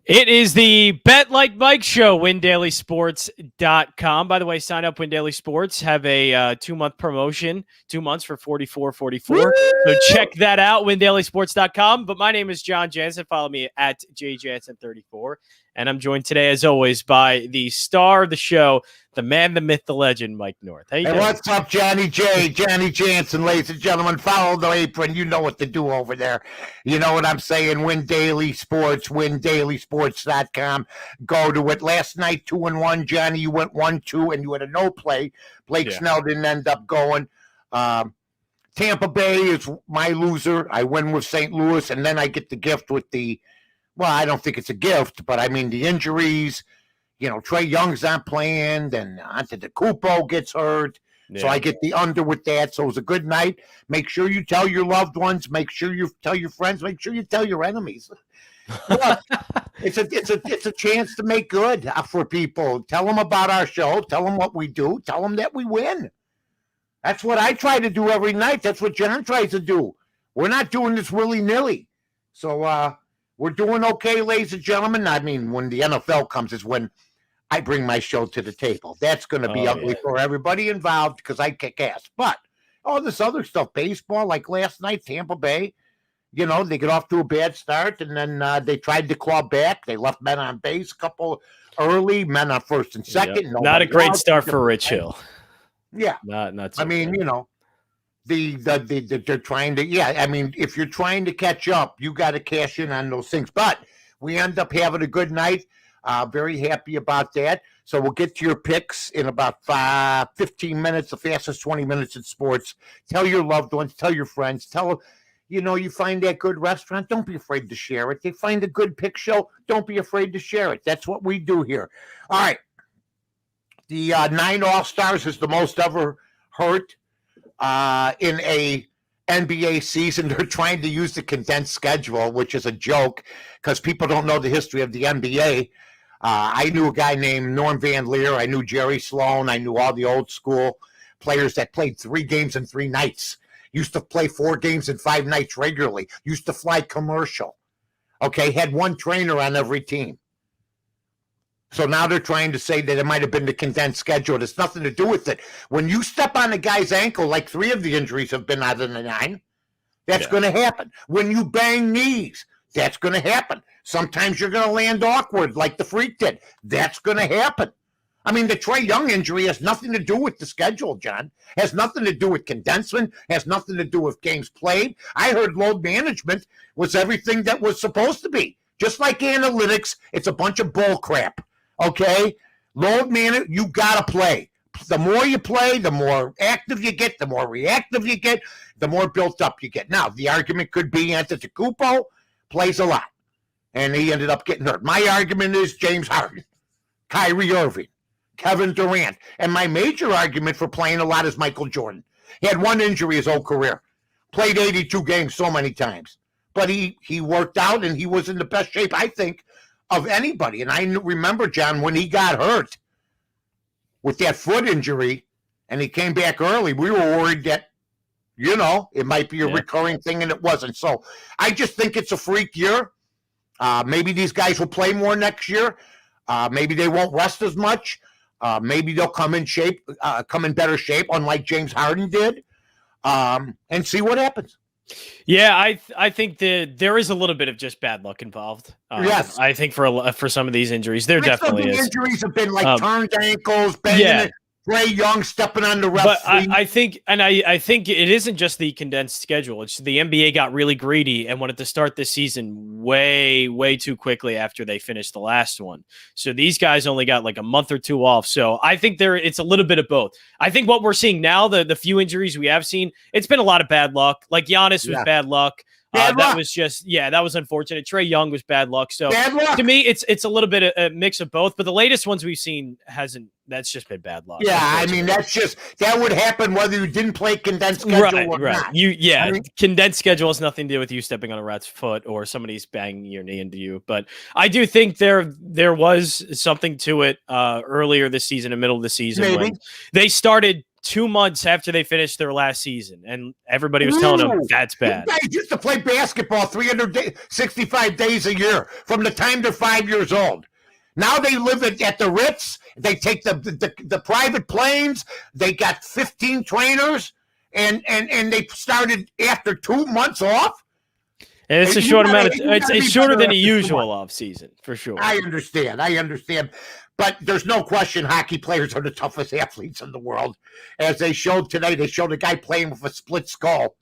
It is the Bet Like Mike show, WinDailySports.com. By the way, sign up Win Daily Sports. Have a 2-month promotion, 2 months for $44.44. So check that out, WinDailySports.com. But my name is Jon Jansen. Follow me at JJansen34. And I'm joined today, as always, by the star of the show, the man, the myth, the legend, Mike North. How you doing? What's up, Johnny J? Johnny Jansen, ladies and gentlemen. Follow the apron. You know what to do over there. You know what I'm saying? Win Daily Sports, WinDailySports.com. Go to it. Last night, 2-1. Johnny, you went 1-2, and you had a no play. Blake Snell didn't end up going. Tampa Bay is my loser. I win with St. Louis, and then I get the gift with the, well, I don't think it's a gift, but I mean the injuries. You know, Trae Young's not playing, and Antetokounmpo gets hurt. Yeah. So I get the under with that. So it was a good night. Make sure you tell your loved ones. Make sure you tell your friends. Make sure you tell your enemies. Look, it's a chance to make good for people. Tell them about our show. Tell them what we do. Tell them that we win. That's what I try to do every night. That's what John tries to do. We're not doing this willy-nilly. So we're doing okay, ladies and gentlemen. I mean, when the NFL comes is when I bring my show to the table. That's going to be ugly for everybody involved because I kick ass. But all this other stuff, baseball, like last night, Tampa Bay, you know, they get off to a bad start, and then they tried to claw back. They left men on base, a couple early, men on first and second. Yep. Not a great start for Rich Hill. Yeah. Not so I mean, good. You know, they're trying to, I mean, if you're trying to catch up, you got to cash in on those things. But we end up having a good night. Very happy about that. So we'll get to your picks in about 15 minutes, the fastest 20 minutes in sports. Tell your loved ones, tell your friends, tell, you know, you find that good restaurant, don't be afraid to share it. They find a good pick show, don't be afraid to share it. That's what we do here. All right. The 9 All-Stars is the most ever hurt in a NBA season. They're trying to use the condensed schedule, which is a joke because people don't know the history of the NBA. I knew a guy named Norm Van Leer. I knew Jerry Sloan. I knew all the old school players that played 3 games in 3 nights. Used to play 4 games in 5 nights regularly. Used to fly commercial. Okay, had one trainer on every team. So now they're trying to say that it might have been the condensed schedule. It has nothing to do with it. When you step on a guy's ankle, like 3 of the injuries have been out of the 9, that's going to happen. When you bang knees, that's going to happen. Sometimes you're going to land awkward like the Freak did. That's going to happen. I mean, the Trae Young injury has nothing to do with the schedule, John. Has nothing to do with condensement. Has nothing to do with games played. I heard load management was everything that was supposed to be. Just like analytics, it's a bunch of bull crap. Okay? Load management, you got to play. The more you play, the more active you get, the more reactive you get, the more built up you get. Now, the argument could be Antetokounmpo plays a lot, and he ended up getting hurt. My argument is James Harden, Kyrie Irving, Kevin Durant. And my major argument for playing a lot is Michael Jordan. He had one injury his whole career, played 82 games so many times. But he worked out, and he was in the best shape, I think, of anybody. And I remember, John, when he got hurt with that foot injury and he came back early, we were worried that, you know, it might be a recurring thing, and it wasn't. So I just think it's a freak year. Maybe these guys will play more next year. Maybe they won't rest as much. Maybe they'll come in better shape, unlike James Harden did, and see what happens. Yeah, I think that there is a little bit of just bad luck involved. Yes, I think for some of these injuries, there definitely is. Injuries have been like turned ankles, banging it. Trae Young stepping on the ref. But I think it isn't just the condensed schedule. It's the NBA got really greedy and wanted to start this season way, way too quickly after they finished the last one. So these guys only got like a month or 2 off. So I think it's a little bit of both. I think what we're seeing now, the few injuries we have seen, it's been a lot of bad luck. Like Giannis was bad luck. That was just, that was unfortunate. Trae Young was bad luck. So to me, it's a little bit of a mix of both. But the latest ones we've seen that's just been bad luck. Yeah, I mean, that would happen whether you didn't play condensed schedule or not. Condensed schedule has nothing to do with you stepping on a rat's foot or somebody's banging your knee into you. But I do think there was something to it earlier this season, in the middle of the season, when they started 2 months after they finished their last season, and everybody was telling them that's bad. You guys used to play basketball 365 days a year from the time they're 5 years old. Now they live at the Ritz. They take the private planes. They got 15 trainers, and they started after 2 months off. And it's a short amount of. It's shorter than a usual off season for sure. I understand. But there's no question hockey players are the toughest athletes in the world. As they showed today, they showed a guy playing with a split skull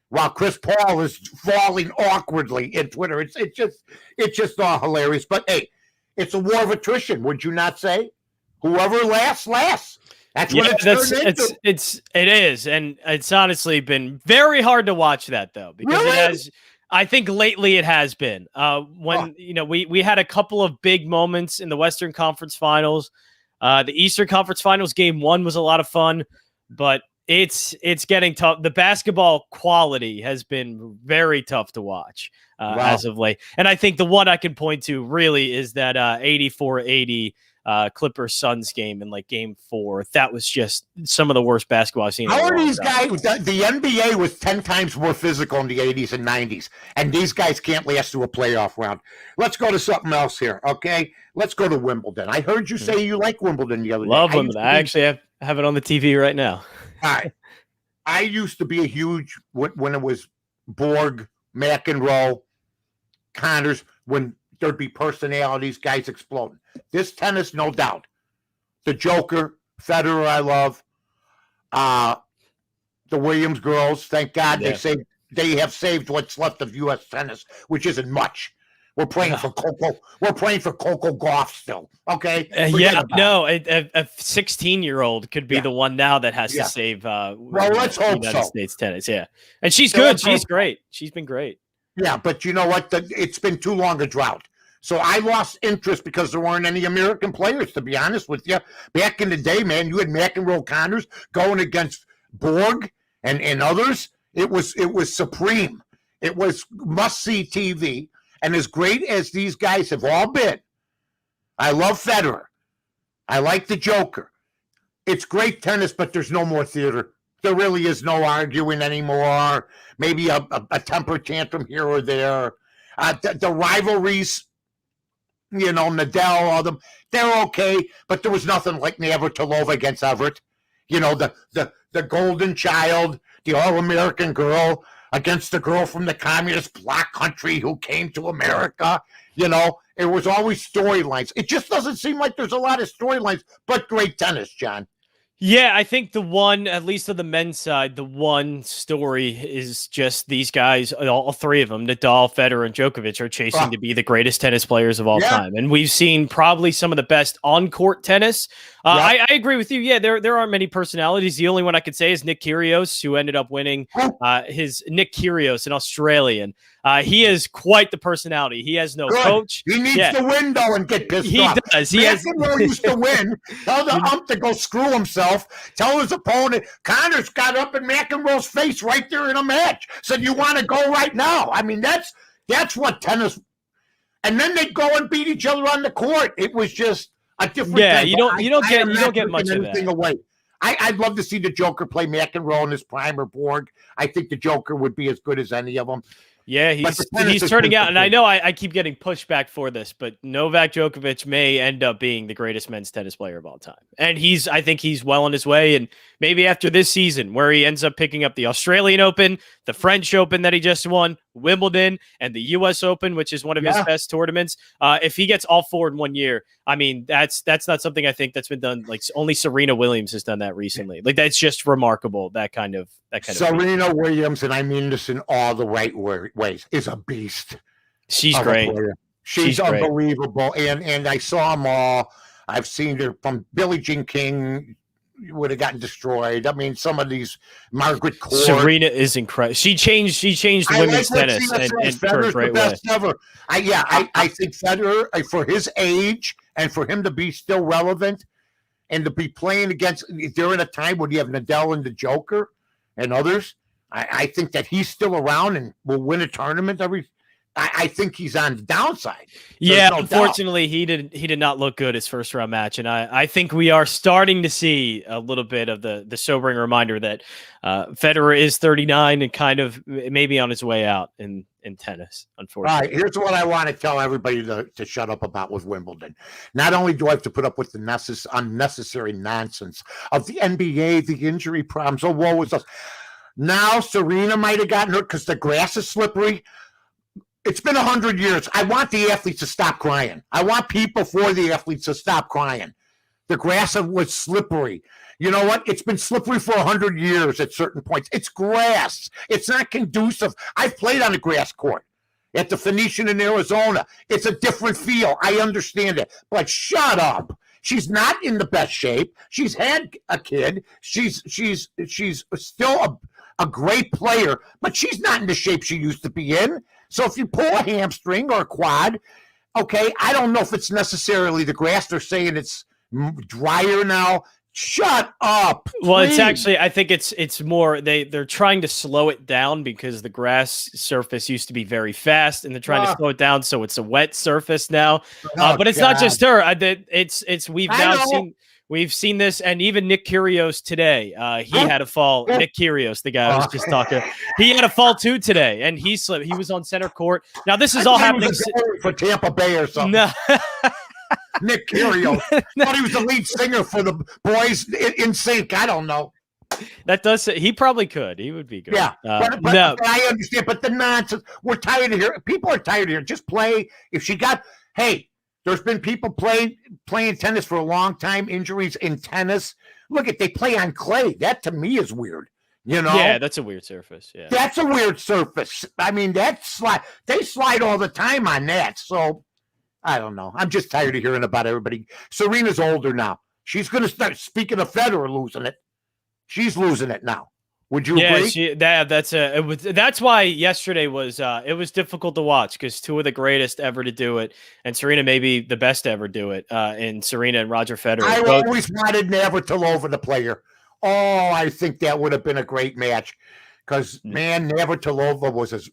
while Chris Paul is falling awkwardly in Twitter. It's just all hilarious. But hey, it's a war of attrition, would you not say? Whoever lasts. That's what it is. And it's honestly been very hard to watch that though, because it has. I think lately it has been we had a couple of big moments in the Western Conference Finals. The Eastern Conference Finals game 1 was a lot of fun, but it's getting tough. The basketball quality has been very tough to watch as of late. And I think the one I can point to really is that 84-80 Clippers Suns game in like game 4. That was just some of the worst basketball I've seen. How are these guys? The NBA was 10 times more physical in the 80s and 90s, and these guys can't last through a playoff round. Let's go to something else here, okay? Let's go to Wimbledon. I heard you say you like Wimbledon the other day. Love Wimbledon. I actually have it on the TV right now. All right. I used to be a huge, when it was Borg, McEnroe, Connors, when there'd be personalities, guys exploding. This tennis, no doubt. The Joker, Federer, I love. The Williams girls, thank God they have saved what's left of U.S. tennis, which isn't much. We're praying for Coco. We're praying for Coco Gauff still. Okay. A 16-year-old could be the one now that has to save. Let's hope United States tennis. Yeah, and she's good. She's great. She's been great. Yeah, but you know what? It's been too long a drought. So I lost interest because there weren't any American players, to be honest with you. Back in the day, man, you had McEnroe Connors going against Borg and others. It was supreme. It was must-see TV. And as great as these guys have all been, I love Federer. I like the Joker. It's great tennis, but there's no more theater. There really is no arguing anymore. Maybe a temper tantrum here or there. The rivalries, Nadal, all them, they're okay, but there was nothing like Navratilova against Everett. The golden child, the all-American girl against the girl from the communist bloc country who came to America. It was always storylines. It just doesn't seem like there's a lot of storylines, but great tennis, John. Yeah, I think the one, at least on the men's side, the one story is just these guys, all three of them, Nadal, Federer, and Djokovic, are chasing to be the greatest tennis players of all time. And we've seen probably some of the best on-court tennis. I agree with you. Yeah, there aren't many personalities. The only one I could say is Nick Kyrgios, who ended up winning Nick Kyrgios, an Australian. He is quite the personality. He has no coach. He needs to win, though, and get pissed off. He does. McEnroe used to win. Tell the ump to go screw himself. Tell his opponent. Connors got up in McEnroe's face right there in a match. Said, "You want to go right now?" I mean, that's what tennis. And then they go and beat each other on the court. It was just a different. Yeah, you don't get much of that. Away. I'd love to see the Joker play McEnroe in his prime or Borg. I think the Joker would be as good as any of them. Yeah, he's turning out, and I know I keep getting pushback for this, but Novak Djokovic may end up being the greatest men's tennis player of all time. And I think he's well on his way, and maybe after this season, where he ends up picking up the Australian Open, the French Open that he just won, Wimbledon, and the U.S. Open, which is one of his best tournaments. If he gets all four in 1 year, I mean, that's not something I think that's been done. Like, only Serena Williams has done that recently. Like, that's just remarkable. That kind of Serena Williams, and I mean this in all the right ways, is a beast. She's great. She's unbelievable. And I saw them all. I've seen her from Billie Jean King. Would have gotten destroyed. I mean, some of these Margaret Court. Serena is incredible. She changed women's tennis and for a great way. Ever. I think Federer, for his age and for him to be still relevant and to be playing against during a time when you have Nadal and the Joker and others, I think that he's still around and will win a tournament I think he's on the downside. Yeah, no unfortunately, he did not look good his first round match, and I think we are starting to see a little bit of the sobering reminder that Federer is 39 and kind of maybe on his way out in tennis. Unfortunately, all right. Here's what I want to tell everybody to shut up about with Wimbledon. Not only do I have to put up with the unnecessary nonsense of the NBA, the injury problems, oh woe is us. Now Serena might have gotten hurt because the grass is slippery. It's been 100 years. I want the athletes to stop crying. I want people for the athletes to stop crying. The grass was slippery. You know what? It's been slippery for 100 years at certain points. It's grass. It's not conducive. I've played on a grass court at the Phoenician in Arizona. It's a different feel. I understand it. But shut up. She's not in the best shape. She's had a kid. She's still a great player, but she's not in the shape she used to be in. So if you pull a hamstring or a quad, okay, I don't know if it's necessarily the grass. They're saying it's drier now. Shut up. Please. Well, it's actually, I think it's more they're trying to slow it down because the grass surface used to be very fast, and they're trying to slow it down so it's a wet surface now. But it's not just her. We've seen this, and even Nick Kyrgios today. He had a fall. Nick Kyrgios, the guy I was just talking, he had a fall too today, and he slipped. He was on center court. Now this is all happening for Tampa Bay or something. No. Nick Kyrgios. Thought he was the lead singer for the boys in sync. I don't know. That does. He probably could. He would be good. Yeah, but I understand. But the nonsense. We're tired of here. People are tired of here. Just play. If she got, hey. There's been people playing tennis for a long time, injuries in tennis. Look, they play on clay. That to me is weird. You know? Yeah, that's a weird surface. Yeah. That's a weird surface. I mean, they slide all the time on that. So I don't know. I'm just tired of hearing about everybody. Serena's older now. She's going to start, speaking of Federer losing it, she's losing it now. Would you agree? That's why yesterday was it was difficult to watch because two of the greatest ever to do it, and Serena maybe the best to ever do it, in Serena and Roger Federer. I always wanted Navratilova to play her. Oh, I think that would have been a great match because man, Navratilova was.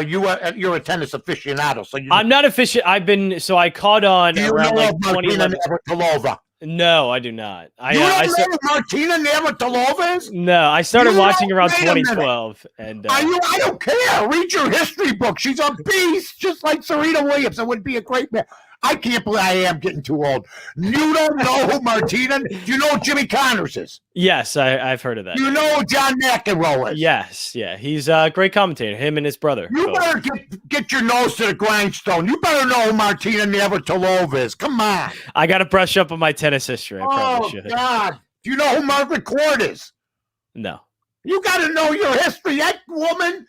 You're a tennis aficionado, so I'm not aficionado. I caught on. Do you around know like Martina Navratilova? No, I do not. You don't know who Martina Navratilova is? No, I started watching around 2012. And I don't care. Read your history book. She's a beast, just like Serena Williams. It would be a great match. I can't believe I am getting too old. You don't know who Martina? Do you know who Jimmy Connors is? Yes, I've heard of that. You know who John McEnroe is? Yes, yeah. He's a great commentator, him and his brother. You better get your nose to the grindstone. You better know who Martina Navratilova is. Come on. I got to brush up on my tennis history. I probably should. God. Do you know who Margaret Court is? No. You got to know your history. That woman,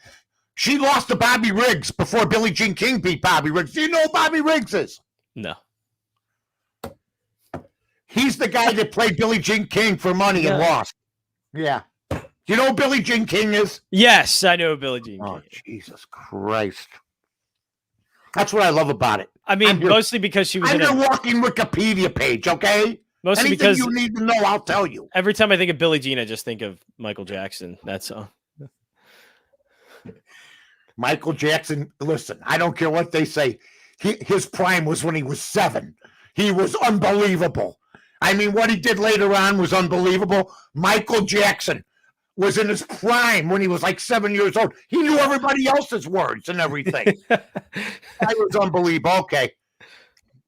she lost to Bobby Riggs before Billie Jean King beat Bobby Riggs. Do you know who Bobby Riggs is? No. He's the guy that played Billie Jean King for money and lost. Yeah. Do you know who Billie Jean King is? Yes, I know who Billie Jean King. Oh, Jesus Christ. That's what I love about it. I mean, mostly because she was in a walking Wikipedia page, okay? Mostly Anything because you need to know, I'll tell you. Every time I think of Billie Jean, I just think of Michael Jackson. That's all. Michael Jackson, listen, I don't care what they say. His prime was when he was 7. He was unbelievable. I mean, what he did later on was unbelievable. Michael Jackson was in his prime when he was like 7 years old. He knew everybody else's words and everything. That was unbelievable. Okay.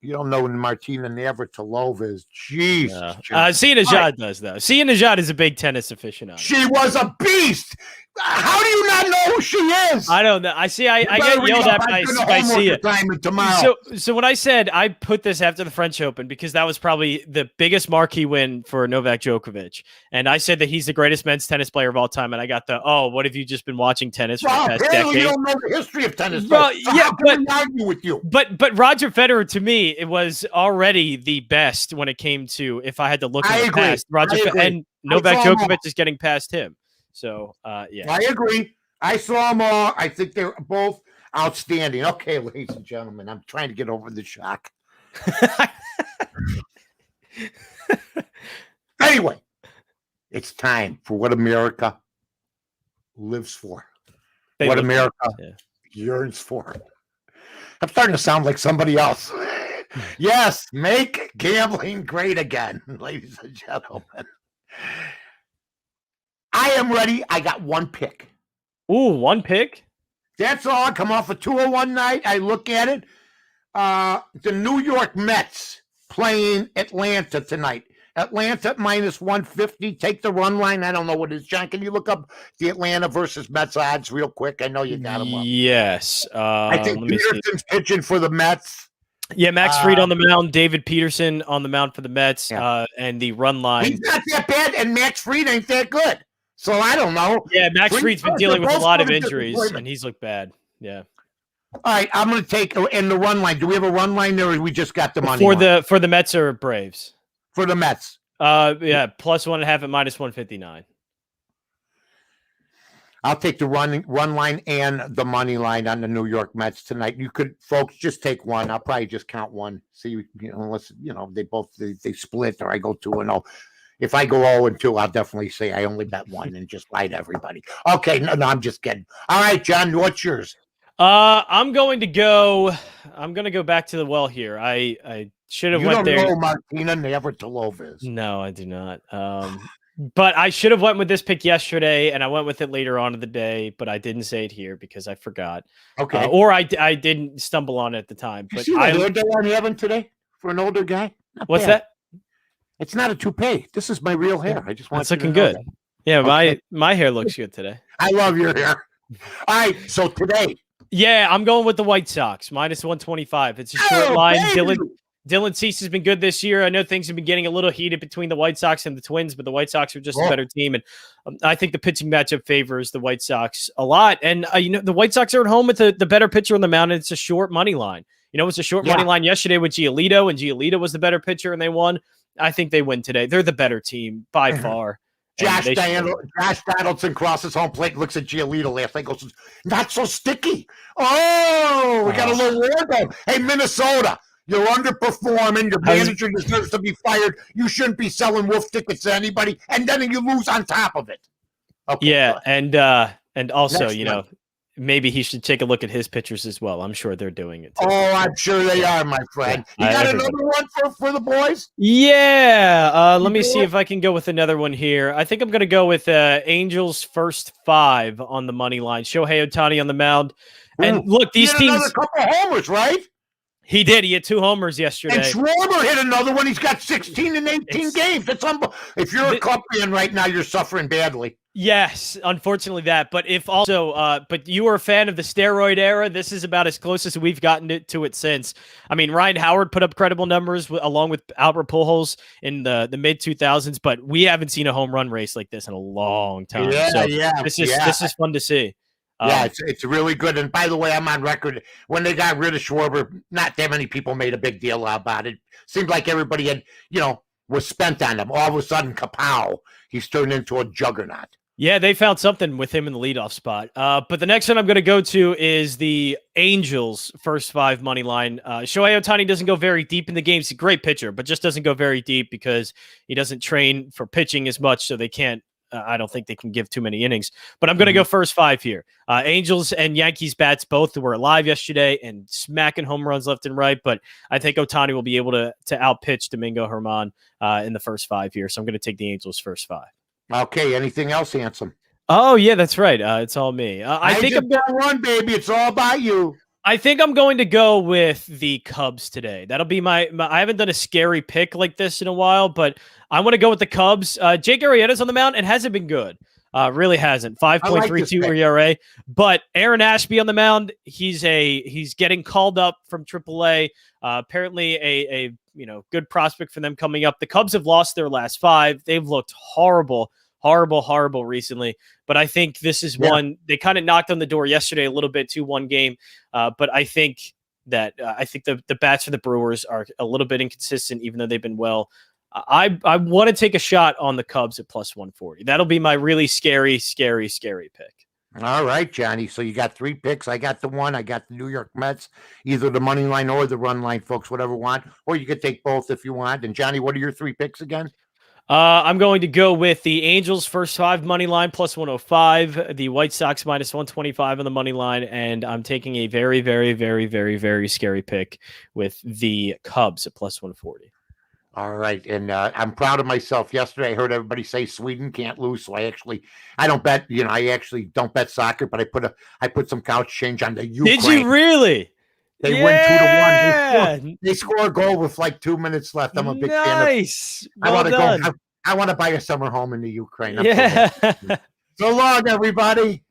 You don't know when Martina Navratilova is. Jesus. Sia Nejad does, though. Sia Nejad is a big tennis aficionado. She was a beast. How do you not know who she is? I don't know. I get yelled at by Sia. So when I said I put this after the French Open because that was probably the biggest marquee win for Novak Djokovic, and I said that he's the greatest men's tennis player of all time, and I got what have you just been watching tennis for the past decade? You don't know the history of tennis. Well, so how can I argue with you? But Roger Federer, to me, it was already the best when it came to if I had to look at the past. And Novak Djokovic is getting past him. So, yeah. I agree. I saw them all. I think they're both outstanding. Okay, ladies and gentlemen, I'm trying to get over the shock. Anyway, it's time for what America lives for. What America yearns for. I'm starting to sound like somebody else. Yes, make gambling great again, ladies and gentlemen. I am ready. I got one pick. Ooh, one pick? That's all. I come off a 201 night. I look at it. The New York Mets playing Atlanta tonight. Atlanta minus 150. Take the run line. I don't know what it is. John, can you look up the Atlanta versus Mets odds real quick? I know you got them up. Yes. I think Peterson's pitching for the Mets. Yeah, Max Fried on the mound, David Peterson on the mound for the Mets, Yeah. and the run line. He's not that bad, and Max Fried ain't that good. So I don't know. Yeah, Max Fried's been dealing with a lot of injuries, disappointment. and he's looked bad. Yeah. All right, I'm going to take in the run line. Do we have a run line there, or we just got the money for the Mets or Braves? For the Mets. Yeah, plus 1.5 at minus 159. I'll take the run line and the money line on the New York Mets tonight. You could, folks, just take one. I'll probably just count one. See, unless they split or I go 2-0. If I go 0-2, I'll definitely say I only bet one and just lie to everybody. Okay, no, I'm just kidding. All right, John, what's yours? I'm going to go back to the well here. I should have went there. You don't know Martina Navratilova is. No, I do not. But I should have went with this pick yesterday, and I went with it later on in the day, but I didn't say it here because I forgot. Okay. Or I didn't stumble on it at the time. But you see the hair dye I'm having today for an older guy? What's that? It's not a toupee. This is my real hair. I just want it's looking good. Yeah, okay. my hair looks good today. I love your hair. All right, so today. Yeah, I'm going with the White Sox, minus 125. It's a short line. Dylan Cease has been good this year. I know things have been getting a little heated between the White Sox and the Twins, but the White Sox are just a better team. And I think the pitching matchup favors the White Sox a lot. And, the White Sox are at home with the better pitcher on the mound, and it's a short money line. It's a short money line yesterday with Giolito, and Giolito was the better pitcher, and they won. I think they win today. They're the better team by far. Josh Donaldson crosses home plate, looks at Giolito last night, goes, not so sticky. Oh, we got a little war going. Hey, Minnesota, you're underperforming. Your manager deserves to be fired. You shouldn't be selling wolf tickets to anybody, and then you lose on top of it. Okay, yeah, and also, maybe he should take a look at his pitchers as well. I'm sure they're doing it too. Oh, I'm sure they are, my friend. You got another one for the boys? Yeah. Let me see if I can go with another one here. I think I'm going to go with Angels first 5 on the money line. Shohei Ohtani on the mound. And look, these teams. Another couple homers, right? He did. He had 2 homers yesterday. And Schwarber hit another one. He's got 16 in 18 games. That's unbelievable. If you're a Cub fan right now, you're suffering badly. Yes, unfortunately that. But but you were a fan of the steroid era. This is about as close as we've gotten to it since. I mean, Ryan Howard put up credible numbers along with Albert Pujols in the mid 2000s, but we haven't seen a home run race like this in a long time. This is fun to see. It's really good. And by the way, I'm on record. When they got rid of Schwarber, not that many people made a big deal about it. Seemed like everybody had, was spent on him. All of a sudden, kapow, he's turned into a juggernaut. Yeah, they found something with him in the leadoff spot. But the next one I'm going to go to is the Angels first 5 money line. Shohei Ohtani doesn't go very deep in the games. He's a great pitcher, but just doesn't go very deep because he doesn't train for pitching as much, so they can't. I don't think they can give too many innings, but I'm going to go first 5 here. Angels and Yankees bats both were alive yesterday and smacking home runs left and right, but I think Ohtani will be able to outpitch Domingo Germán in the first 5 here. So I'm going to take the Angels first 5. Okay. Anything else, Handsome? Oh yeah, that's right. It's all me. I think I'm going to run, baby. It's all about you. I think I'm going to go with the Cubs today. That'll be my I haven't done a scary pick like this in a while, but I want to go with the Cubs. Jake Arrieta's on the mound and hasn't been good. Really hasn't. 5.32 ERA. But Aaron Ashby on the mound, he's getting called up from AAA. Apparently a good prospect for them coming up. The Cubs have lost their last 5. They've looked horrible recently. But I think this is one they kind of knocked on the door yesterday a little bit, 2-1 game. But I think that the bats for the Brewers are a little bit inconsistent, even though they've been well. I want to take a shot on the Cubs at plus 140. That'll be my really scary pick. All right, Johnny. So you got 3 picks. I got the one. I got the New York Mets, either the money line or the run line, folks, whatever you want. Or you could take both if you want. And Johnny, what are your 3 picks again? I'm going to go with the Angels first 5 money line plus 105, the White Sox minus 125 on the money line, and I'm taking a very, very, very, very, very scary pick with the Cubs at plus 140. All right, and I'm proud of myself. Yesterday, I heard everybody say Sweden can't lose, so I don't bet. I actually don't bet soccer, but I put some couch change on the Ukraine. Did you really? They win 2-1. They score a goal with like 2 minutes left. I'm a big fan of. Well I want to buy a summer home in the Ukraine. Yeah. So long, everybody.